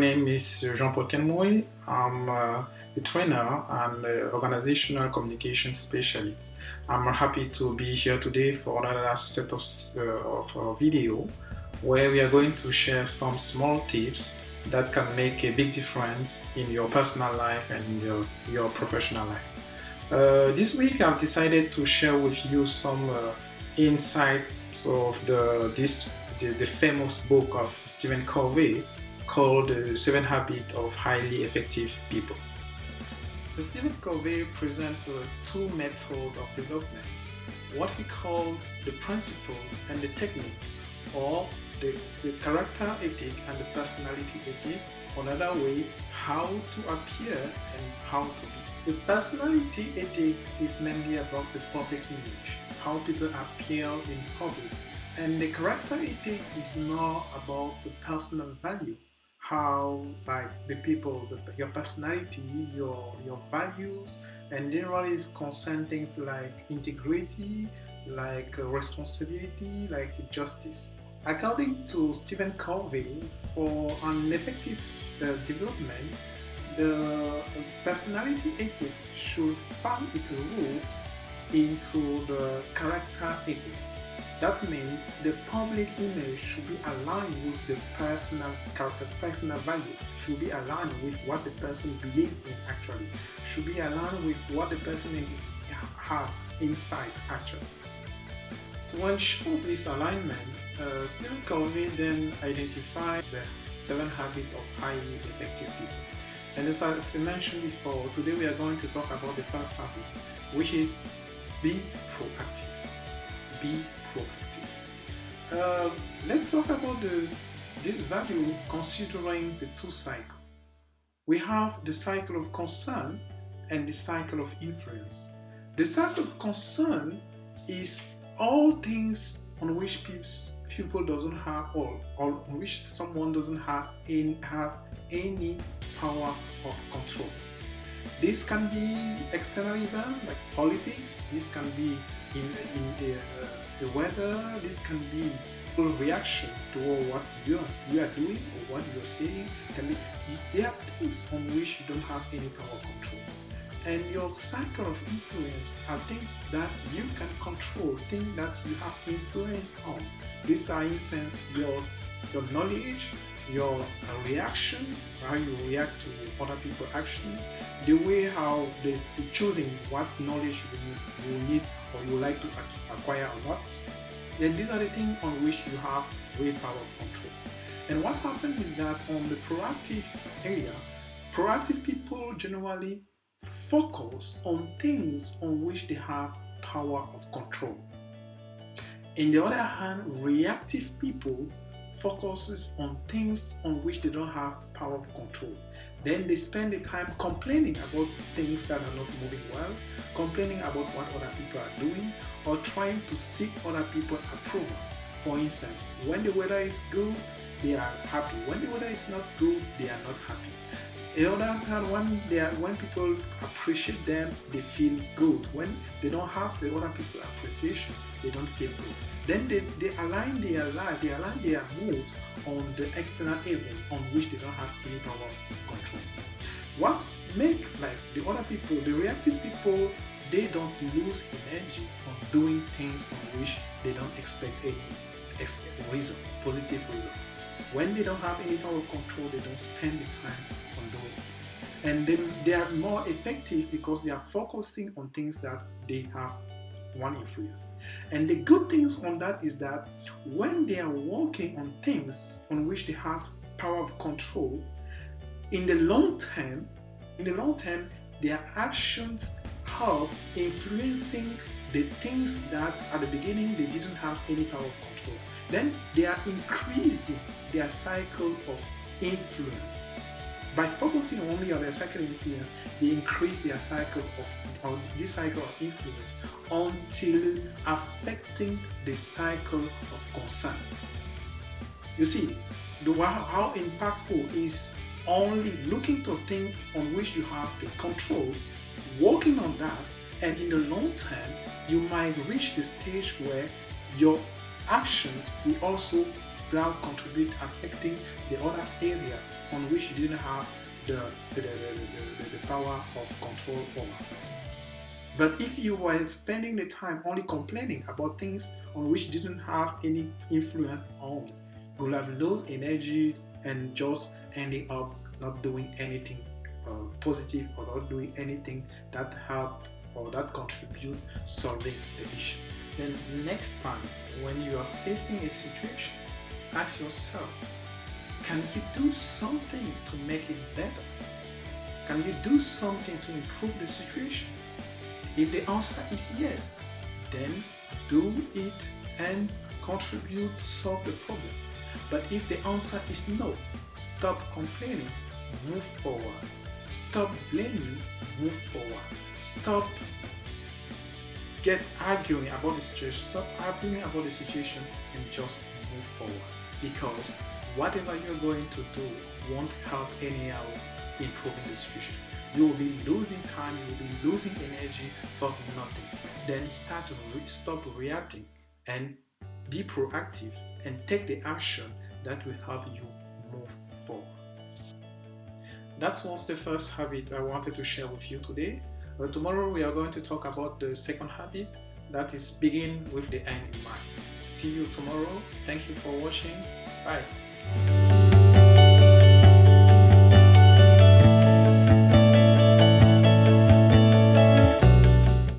name is Jean-Paul Kenmoy. I'm a trainer and organizational communication specialist. I'm happy to be here today for another set of video where we are going to share some small tips that can make a big difference in your personal life and your professional life. This week I've decided to share with you some insights of the famous book of Stephen Covey called The 7 Habits of Highly Effective People. Stephen Covey presents two methods of development, what we call the principles and the technique, or the character ethic and the personality ethic, another way, how to appear and how to be. The personality ethics is mainly about the public image, how people appear in public, and the character ethic is more about the personal value, how like the people, your personality, your values, and generally is concerned things like integrity, like responsibility, like justice. According to Stephen Covey, for an effective development, the personality ethic should find its root into the character ethics. That means the public image should be aligned with the personal value, should be aligned with what the person believes in actually, should be aligned with what the person has inside actually. To ensure this alignment, Stephen Covey then identifies the 7 habits of highly effective people. And as I mentioned before, today we are going to talk about the first habit, which is be proactive. Be proactive. Let's talk about this value considering the two cycles. We have the cycle of concern and the cycle of influence. The cycle of concern is all things on which people doesn't have or on which someone doesn't have any power of control. This can be external events like politics. This can be in the weather. This can be a reaction to what you are doing or what you are saying. There are things on which you don't have any power of control. And your cycle of influence are things that you can control, things that you have influence on. These are, in a sense, your knowledge, your reaction, how you react to other people's actions, the way how they choosing what knowledge you need or you like to acquire or not. And these are the things on which you have great power of control. And what happens is that on the proactive area, proactive people generally focus on things on which they have power of control. On the other hand, reactive people focuses on things on which they don't have power of control. Then they spend the time complaining about things that are not moving well, complaining about what other people are doing, or trying to seek other people's approval. For instance, when the weather is good, they are happy. When the weather is not good, they are not happy. On the other hand, when people appreciate them, they feel good. When they don't have the other people's appreciation, they don't feel good. Then they align their life, they align their mood on the external event on which they don't have any power of control. What make like the other people, the reactive people, they don't lose energy on doing things on which they don't expect any reason, positive reason. When they don't have any power of control, they don't spend the time on doing it. And then they are more effective because they are focusing on things that they have one influence. And the good things on that is that when they are working on things on which they have power of control, in the long term, their actions help influencing the things that at the beginning they didn't have any power of control. Then they are increasing their cycle of influence. By focusing only on their cycle of influence, they increase their cycle of influence until affecting the cycle of concern. You see, how impactful is only looking to things on which you have the control, working on that, and in the long term, you might reach the stage where your actions will also now contribute affecting the other area on which you didn't have the power of control over. But if you were spending the time only complaining about things on which you didn't have any influence on, you will have lost energy and just ending up not doing anything positive, or not doing anything that help or that contribute solving the issue. Then next time when you are facing a situation, ask yourself, can you do something to make it better? Can you do something to improve the situation? If the answer is yes, then do it and contribute to solve the problem. But if the answer is no, stop complaining, move forward. Stop blaming, move forward. Stop arguing about the situation. Stop arguing about the situation and just move forward. Because whatever you're going to do won't help anyhow improving the situation. You will be losing time, you will be losing energy for nothing. Then stop reacting and be proactive and take the action that will help you move forward. That was the first habit I wanted to share with you today. Tomorrow we are going to talk about the second habit, that is begin with the end in mind. See you tomorrow. Thank you for watching. Bye.